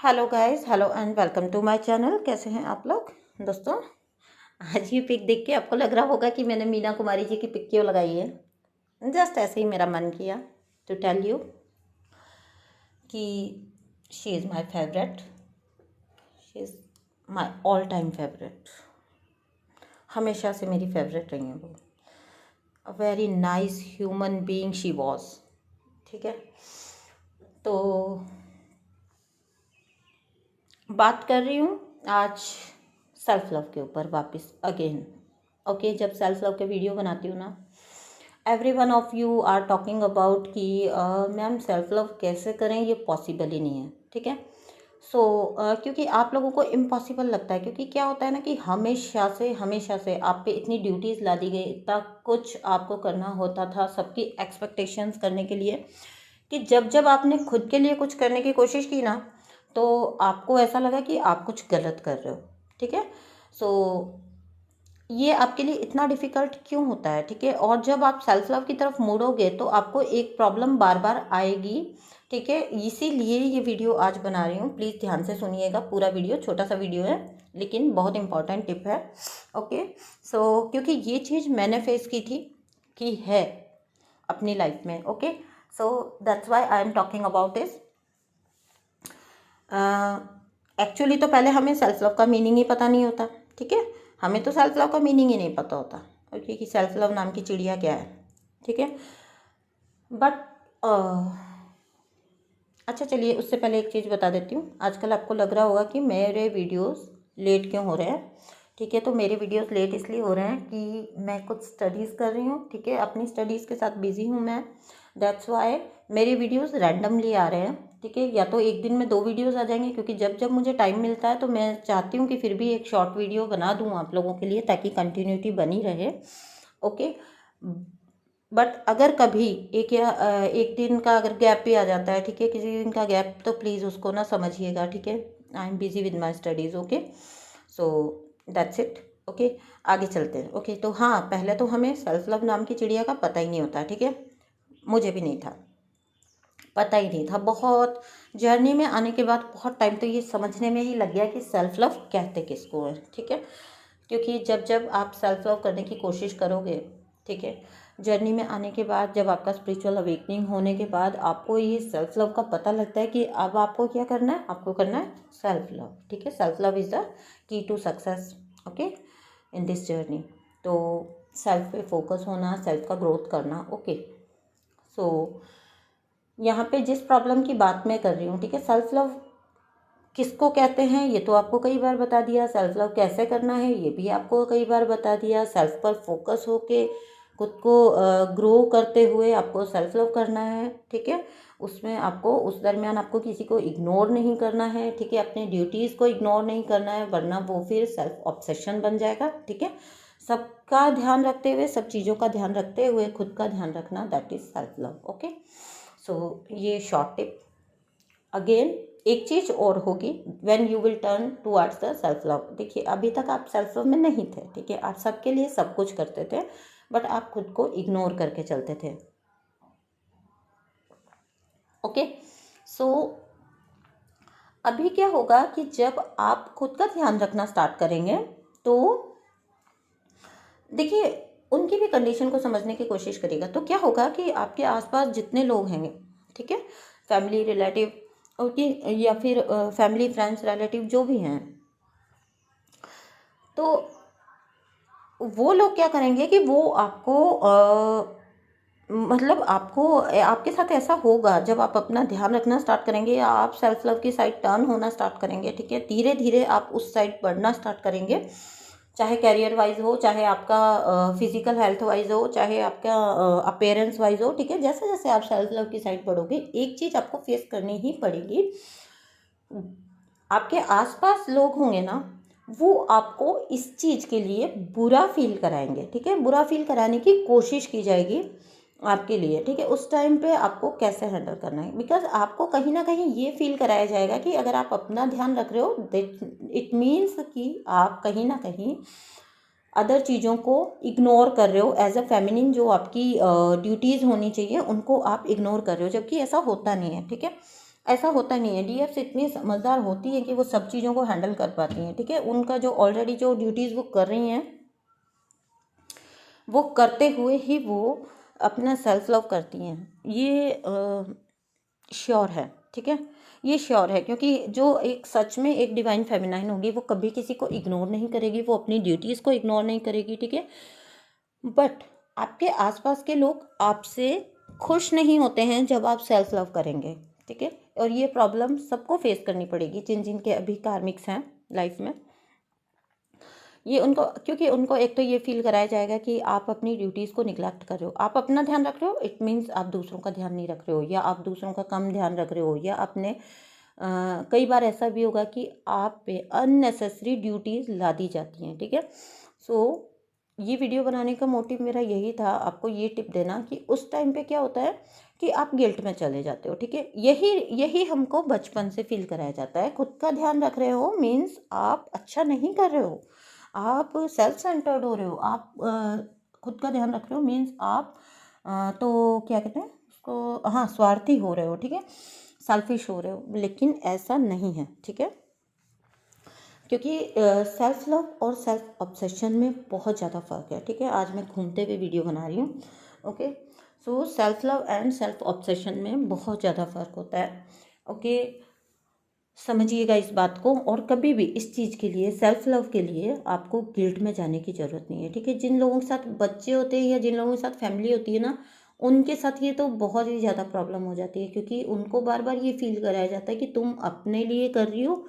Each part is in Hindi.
Hello guys, hello and welcome to my channel. कैसे हैं आप लोग दोस्तों। आज ये पिक देख के आपको लग रहा होगा कि मैंने मीना कुमारी जी की पिक क्यों लगाई है। जस्ट ऐसे ही मेरा मन किया टू टेल यू कि she is my favourite, she is my all time favourite. हमेशा से मेरी फेवरेट रही हैं वो। A very nice human being she was. ठीक है, तो बात कर रही हूँ आज सेल्फ लव के ऊपर वापस अगेन। ओके, जब सेल्फ लव के वीडियो बनाती हूँ ना, every one of you are talking about कि मैम सेल्फ लव कैसे करें, ये पॉसिबल ही नहीं है। ठीक है, सो क्योंकि आप लोगों को इम्पॉसिबल लगता है, क्योंकि क्या होता है ना कि हमेशा से आप पे इतनी ड्यूटीज़ ला दी गई, इतना कुछ आपको करना होता था सबकी एक्सपेक्टेशंस करने के लिए, कि जब जब आपने खुद के लिए कुछ करने की कोशिश की ना, तो आपको ऐसा लगा कि आप कुछ गलत कर रहे हो। ठीक है, सो ये आपके लिए इतना डिफ़िकल्ट क्यों होता है। ठीक है, और जब आप सेल्फ लव की तरफ मुड़ोगे तो आपको एक प्रॉब्लम बार बार आएगी। ठीक है, इसीलिए ये वीडियो आज बना रही हूँ। प्लीज़ ध्यान से सुनिएगा पूरा वीडियो। छोटा सा वीडियो है लेकिन बहुत इंपॉर्टेंट टिप है। ओके, सो क्योंकि ये चीज़ मैंने फेस की है अपनी लाइफ में। Okay, so that's why I am talking about this. Actually तो पहले हमें सेल्फ लव का मीनिंग ही पता नहीं होता। ठीक है, हमें तो सेल्फ लव का मीनिंग ही नहीं पता होता। ओके, कि सेल्फ लव नाम की चिड़िया क्या है। ठीक है, बट अच्छा चलिए, उससे पहले एक चीज़ बता देती हूँ। आजकल आपको लग रहा होगा कि मेरे वीडियोस लेट क्यों हो रहे हैं। ठीक है, तो मेरे वीडियोस लेट इसलिए हो रहे हैं कि मैं कुछ स्टडीज़ कर रही हूँ। ठीक है, अपनी स्टडीज़ के साथ बिज़ी हूँ मैं। दैट्स वाई मेरे वीडियोस रैंडमली आ रहे हैं। ठीक है, या तो एक दिन में 2 वीडियोस आ जाएंगे, क्योंकि जब जब मुझे टाइम मिलता है तो मैं चाहती हूँ कि फिर भी एक शॉर्ट वीडियो बना दूँ आप लोगों के लिए, ताकि कंटिन्यूटी बनी रहे। ओके, बट अगर कभी एक दिन का अगर गैप भी आ जाता है, ठीक है, किसी दिन का गैप, तो प्लीज़ उसको ना समझिएगा। ठीक है, I am busy with my studies. Okay, so that's it. Okay, आगे चलते हैं। ओके, तो हाँ, पहले तो हमें सेल्फ लव नाम की चिड़िया का पता ही नहीं होता। ठीक है, मुझे भी नहीं था, पता ही नहीं था। बहुत जर्नी में आने के बाद बहुत टाइम तो ये समझने में ही लग गया कि सेल्फ लव कहते किसको है। ठीक है, क्योंकि जब जब आप सेल्फ लव करने की कोशिश करोगे, ठीक है, जर्नी में आने के बाद, जब आपका स्पिरिचुअल अवेकनिंग होने के बाद आपको ये सेल्फ लव का पता लगता है कि अब आपको क्या करना है, आपको करना है सेल्फ लव। ठीक है, self love is the key to success. Okay, in this journey. तो सेल्फ पे फोकस होना, सेल्फ का ग्रोथ करना। ओके, सो यहाँ पे जिस प्रॉब्लम की बात मैं कर रही हूँ, ठीक है, सेल्फ लव किसको कहते हैं ये तो आपको कई बार बता दिया। सेल्फ लव कैसे करना है ये भी आपको कई बार बता दिया। सेल्फ पर फोकस होके खुद को ग्रो करते हुए आपको सेल्फ लव करना है। ठीक है, उसमें आपको उस दरमियान आपको किसी को इग्नोर नहीं करना है। ठीक है, अपने ड्यूटीज़ को इग्नोर नहीं करना है, वरना वो फिर सेल्फ ऑब्सेशन बन जाएगा। ठीक है, सबका ध्यान रखते हुए, सब चीज़ों का ध्यान रखते हुए खुद का ध्यान रखना, that is self love. Okay, so ये शॉर्ट टिप। अगेन एक चीज़ और होगी, when you will turn towards the self love. देखिए, अभी तक आप सेल्फ लव में नहीं थे। ठीक है, आप सबके लिए सब कुछ करते थे, बट आप खुद को इग्नोर करके चलते थे। ओके, सो अभी क्या होगा कि जब आप खुद का ध्यान रखना स्टार्ट करेंगे, तो देखिए, उनकी भी कंडीशन को समझने की कोशिश करिएगा। तो क्या होगा कि आपके आसपास जितने लोग हैं, ठीक है, फैमिली रिलेटिव, ओके, या फिर फैमिली फ्रेंड्स रिलेटिव जो भी हैं, तो वो लोग क्या करेंगे कि वो आपको मतलब आपको आपके साथ ऐसा होगा, जब आप अपना ध्यान रखना स्टार्ट करेंगे या आप सेल्फ लव की साइड टर्न होना स्टार्ट करेंगे, ठीक है, धीरे धीरे आप उस साइड बढ़ना स्टार्ट करेंगे। चाहे कैरियर वाइज हो, चाहे आपका फिजिकल हेल्थ वाइज हो, चाहे आपका अपेयरेंस वाइज हो। ठीक है, जैसे जैसे आप सेल्फ लव की साइड बढ़ोगे, एक चीज़ आपको फेस करनी ही पड़ेगी। आपके आसपास लोग होंगे ना, वो आपको इस चीज़ के लिए बुरा फील कराएंगे। ठीक है, बुरा फील कराने की कोशिश की जाएगी आपके लिए। ठीक है, उस टाइम पे आपको कैसे हैंडल करना है, बिकॉज आपको कहीं ना कहीं ये फील कराया जाएगा कि अगर आप अपना ध्यान रख रहे हो, इट मीन्स कि आप कहीं ना कहीं अदर चीज़ों को इग्नोर कर रहे हो। एज अ फेमिनिन जो आपकी ड्यूटीज़ होनी चाहिए, उनको आप इग्नोर कर रहे हो, जबकि ऐसा होता नहीं है। ठीक है, ऐसा होता नहीं है। डीएफ्स इतनी समझदार होती हैं कि वो सब चीज़ों को हैंडल कर पाती हैं, ठीक है। उनका जो ऑलरेडी जो ड्यूटीज़ वो कर रही हैं, वो करते हुए ही वो अपना सेल्फ लव करती हैं, ये श्योर है, ठीक है। ये श्योर है, क्योंकि जो एक सच में एक डिवाइन फेमिनाइन होगी वो कभी किसी को इग्नोर नहीं करेगी, वो अपनी ड्यूटीज़ को इग्नोर नहीं करेगी, ठीक है। बट आपके आसपास के लोग आपसे खुश नहीं होते हैं जब आप सेल्फ लव करेंगे, ठीक है। और ये प्रॉब्लम सबको फेस करनी पड़ेगी जिन जिन के अभी कार्मिक्स हैं लाइफ में। ये उनको, क्योंकि उनको एक तो ये फील कराया जाएगा कि आप अपनी ड्यूटीज़ को निगलेक्ट कर रहे हो, आप अपना ध्यान रख रहे हो, इट मीन्स आप दूसरों का ध्यान नहीं रख रहे हो, या आप दूसरों का कम ध्यान रख रहे हो, या अपने कई बार ऐसा भी होगा कि आप पे अननेसेसरी ड्यूटीज़ ला दी जाती हैं, ठीक है। सो ये वीडियो बनाने का मोटिव मेरा यही था, आपको ये टिप देना कि उस टाइम पे क्या होता है कि आप गिल्ट में चले जाते हो, ठीक है। यही यही हमको बचपन से फील कराया जाता है। खुद का ध्यान रख रहे हो मीन्स आप अच्छा नहीं कर रहे हो, आप सेल्फ सेंटर्ड हो रहे हो, आप खुद का ध्यान रख रहे हो मीन्स आप तो क्या कहते हैं उसको, हाँ, स्वार्थी हो रहे हो, ठीक है, सेल्फिश हो रहे हो। लेकिन ऐसा नहीं है, ठीक है, क्योंकि सेल्फ लव और सेल्फ ऑब्सेशन में बहुत ज़्यादा फ़र्क है, ठीक है। आज मैं घूमते हुए वीडियो बना रही हूँ, okay. So self love and self obsession में बहुत ज़्यादा फ़र्क होता है, ओके। समझिएगा इस बात को। और कभी भी इस चीज़ के लिए, सेल्फ लव के लिए आपको गिल्ट में जाने की ज़रूरत नहीं है, ठीक है। जिन लोगों के साथ बच्चे होते हैं या जिन लोगों के साथ फैमिली होती है ना, उनके साथ ये तो बहुत ही ज़्यादा प्रॉब्लम हो जाती है, क्योंकि उनको बार बार ये फील कराया जाता है कि तुम अपने लिए कर रही हो,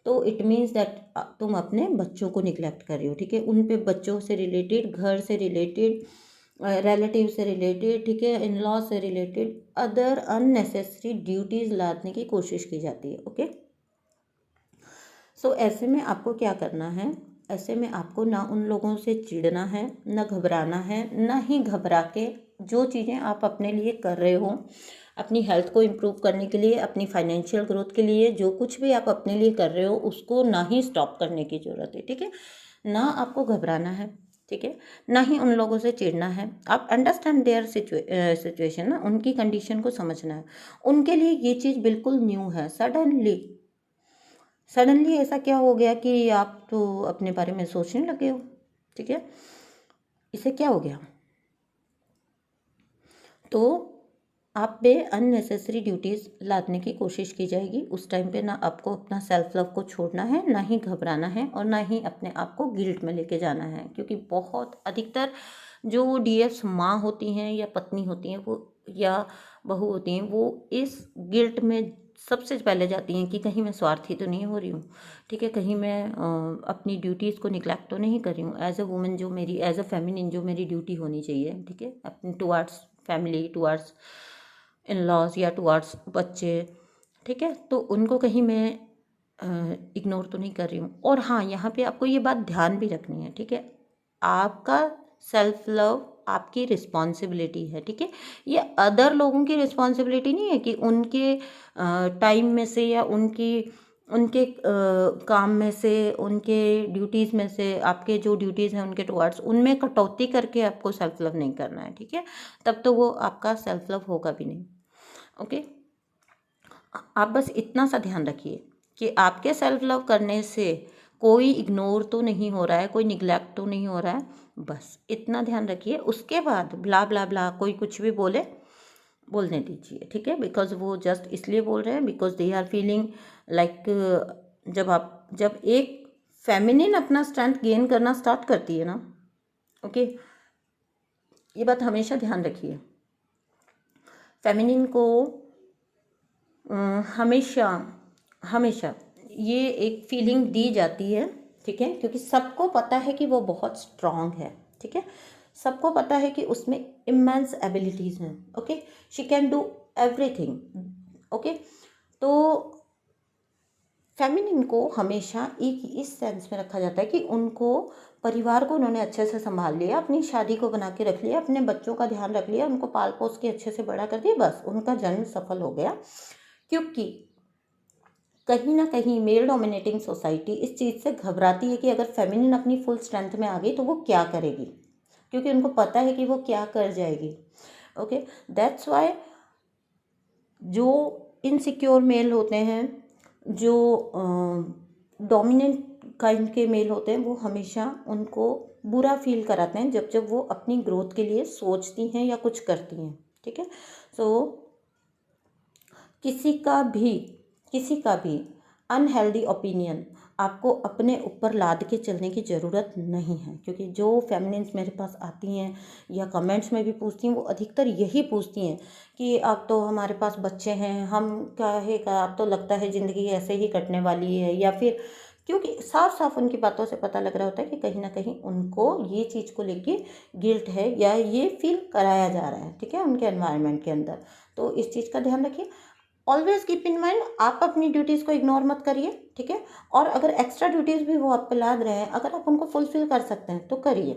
तो इट मीन्स दैट तुम अपने बच्चों को निगलेक्ट कर रही हो, ठीक है। उन पे बच्चों से रिलेटेड, घर से रिलेटेड, रिलेटिव से रिलेटेड, ठीक है, इन लॉ से रिलेटेड अदर अननेसेसरी ड्यूटीज़ लादने की कोशिश की जाती है, ओके। सो ऐसे में आपको क्या करना है, ऐसे में आपको ना उन लोगों से चिढ़ना है, ना घबराना है, ना ही घबरा के जो चीज़ें आप अपने लिए कर रहे हो, अपनी हेल्थ को इम्प्रूव करने के लिए, अपनी फाइनेंशियल ग्रोथ के लिए, जो कुछ भी आप अपने लिए कर रहे हो उसको ना ही स्टॉप करने की ज़रूरत है, ठीक है। ना आपको घबराना है, ठीक है, ना ही उन लोगों से चिढ़ना है। आप अंडरस्टैंड देयर सिचुएशन, ना उनकी कंडीशन को समझना है। उनके लिए ये चीज़ बिल्कुल न्यू है। सडनली ऐसा क्या हो गया कि आप तो अपने बारे में सोचने लगे हो, ठीक है, इसे क्या हो गया। तो आप पे अननेसेसरी ड्यूटीज़ लादने की कोशिश की जाएगी। उस टाइम पे ना आपको अपना सेल्फ लव को छोड़ना है, ना ही घबराना है, और ना ही अपने आप को गिल्ट में लेके जाना है, क्योंकि बहुत अधिकतर जो डीएफ्स माँ होती हैं या पत्नी होती हैं, वो या बहू होती हैं, वो इस गिल्ट में सबसे पहले जाती हैं कि कहीं मैं स्वार्थी तो नहीं हो रही हूँ, ठीक है, कहीं मैं अपनी ड्यूटीज़ को निगलेक्ट तो नहीं कर रही हूँ। एज अ वुमेन जो मेरी, एज अ फेमिनिन जो मेरी ड्यूटी होनी चाहिए, ठीक है, अपनी towards family, towards in laws या टुवार्ड्स बच्चे, ठीक है, तो उनको कहीं मैं इग्नोर तो नहीं कर रही हूँ। और हाँ, यहाँ पे आपको ये बात ध्यान भी रखनी है, ठीक है, आपका सेल्फ लव आपकी रिस्पॉन्सिबिलिटी है, ठीक है। ये अदर लोगों की रिस्पॉन्सिबिलिटी नहीं है कि उनके टाइम में से या उनके काम में से, उनके ड्यूटीज़ में से, आपके जो ड्यूटीज़ हैं उनके टुवार्ड्स, उनमें कटौती करके आपको सेल्फ लव नहीं करना है, ठीक है। तब तो वो आपका सेल्फ लव होगा भी नहीं, ओके। आप बस इतना सा ध्यान रखिए कि आपके सेल्फ लव करने से कोई इग्नोर तो नहीं हो रहा है, कोई निगलेक्ट तो नहीं हो रहा है, बस इतना ध्यान रखिए। उसके बाद ब्ला ब्ला ब्ला कोई कुछ भी बोलने दीजिए, ठीक है, बिकॉज वो जस्ट इसलिए बोल रहे हैं because they are feeling like, जब एक फेमिनिन अपना स्ट्रेंथ गेन करना स्टार्ट करती है ना, ओके, ये बात हमेशा ध्यान रखिए। फेमिनिन को हमेशा हमेशा ये एक फीलिंग दी जाती है, ठीक है, क्योंकि सबको पता है कि वो बहुत स्ट्रांग है, ठीक है, सबको पता है कि उसमें इमेंस एबिलिटीज़ हैं, okay, she can do everything, okay. तो फेमिनिन को हमेशा एक इस सेंस में रखा जाता है कि उनको, परिवार को उन्होंने अच्छे से संभाल लिया, अपनी शादी को बना के रख लिया, अपने बच्चों का ध्यान रख लिया, उनको पाल पोस के अच्छे से बड़ा कर दिया, बस उनका जन्म सफल हो गया। क्योंकि कहीं ना कहीं मेल डोमिनेटिंग सोसाइटी इस चीज़ से घबराती है कि अगर फेमिनिन अपनी फुल स्ट्रेंथ में आ गई तो वो क्या करेगी, क्योंकि उनको पता है कि वो क्या कर जाएगी, ओके। दैट्स वाई जो इनसिक्योर मेल होते हैं, जो डोमिनेंट काइंड के मेल होते हैं, वो हमेशा उनको बुरा फील कराते हैं जब जब वो अपनी ग्रोथ के लिए सोचती हैं या कुछ करती हैं, ठीक है। सो किसी का भी अनहेल्दी ओपिनियन आपको अपने ऊपर लाद के चलने की ज़रूरत नहीं है, क्योंकि जो फेमिनिन्स मेरे पास आती हैं या कमेंट्स में भी पूछती हैं, वो अधिकतर यही पूछती हैं कि अब तो हमारे पास बच्चे हैं, हम काहे का, अब तो लगता है ज़िंदगी ऐसे ही कटने वाली है, या फिर क्योंकि साफ साफ उनकी बातों से पता लग रहा होता है कि कहीं ना कहीं उनको ये चीज़ को लेके गिल्ट है या ये फील कराया जा रहा है, ठीक है, उनके एनवायरनमेंट के अंदर। तो इस चीज़ का ध्यान रखिए। ऑलवेज कीप इन माइंड, आप अपनी ड्यूटीज़ को इग्नोर मत करिए, ठीक है। और अगर एक्स्ट्रा ड्यूटीज़ भी वो आप पे लाद रहे हैं, अगर आप उनको फुलफिल कर सकते हैं तो करिए,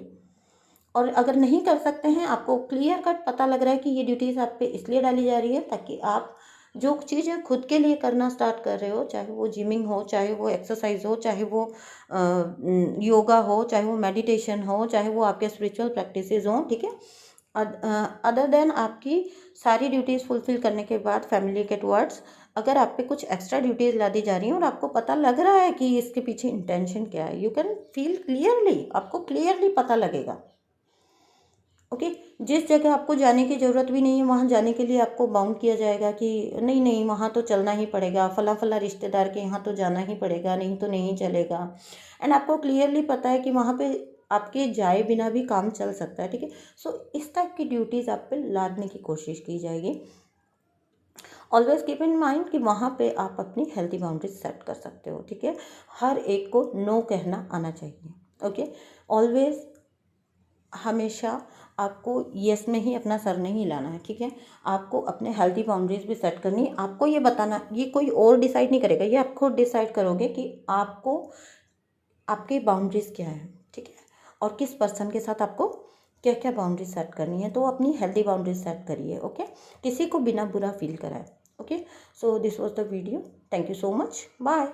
और अगर नहीं कर सकते हैं, आपको क्लियर कट पता लग रहा है कि ये ड्यूटीज़ आप पे इसलिए डाली जा रही है ताकि आप जो चीज़ें खुद के लिए करना स्टार्ट कर रहे हो, चाहे वो जिमिंग हो, चाहे वो एक्सरसाइज हो, चाहे वो योगा हो, चाहे वो मेडिटेशन हो, चाहे वो आपके स्पिरिचुअल प्रैक्टिसेस हों, ठीक है। अदर देन आपकी सारी ड्यूटीज़ फुलफिल करने के बाद फैमिली के टुवर्ड्स अगर आप पे कुछ एक्स्ट्रा ड्यूटीज़ ला दी जा रही हैं और आपको पता लग रहा है कि इसके पीछे इंटेंशन क्या है, यू कैन फील क्लियरली, आपको क्लियरली पता लगेगा, ओके। जिस जगह आपको जाने की ज़रूरत भी नहीं है, वहाँ जाने के लिए आपको बाउंड किया जाएगा कि नहीं नहीं, वहाँ तो चलना ही पड़ेगा, फला फला रिश्तेदार के यहाँ तो जाना ही पड़ेगा, नहीं तो नहीं चलेगा। एंड आपको क्लियरली पता है कि वहाँ पे आपके जाए बिना भी काम चल सकता है, ठीक है। सो इस टाइप की ड्यूटीज़ आप पे लादने की कोशिश की जाएगी। ऑलवेज कीप इन माइंड कि वहाँ पे आप अपनी हेल्दी बाउंड्रीज सेट कर सकते हो, ठीक है। हर एक को नो कहना आना चाहिए, ओके। ऑलवेज हमेशा आपको यस में ही अपना सर नहीं हिलाना है, ठीक है। आपको अपने हेल्दी बाउंड्रीज भी सेट करनी है। आपको ये बताना, ये कोई और डिसाइड नहीं करेगा, ये आप खुद डिसाइड करोगे कि आपको आपकी बाउंड्रीज क्या है, ठीक है, और किस पर्सन के साथ आपको क्या क्या बाउंड्रीज सेट करनी है। तो अपनी हेल्दी बाउंड्रीज सेट करिए, ओके, किसी को बिना बुरा फील कराए, okay. So this was the video, thank you so much, bye.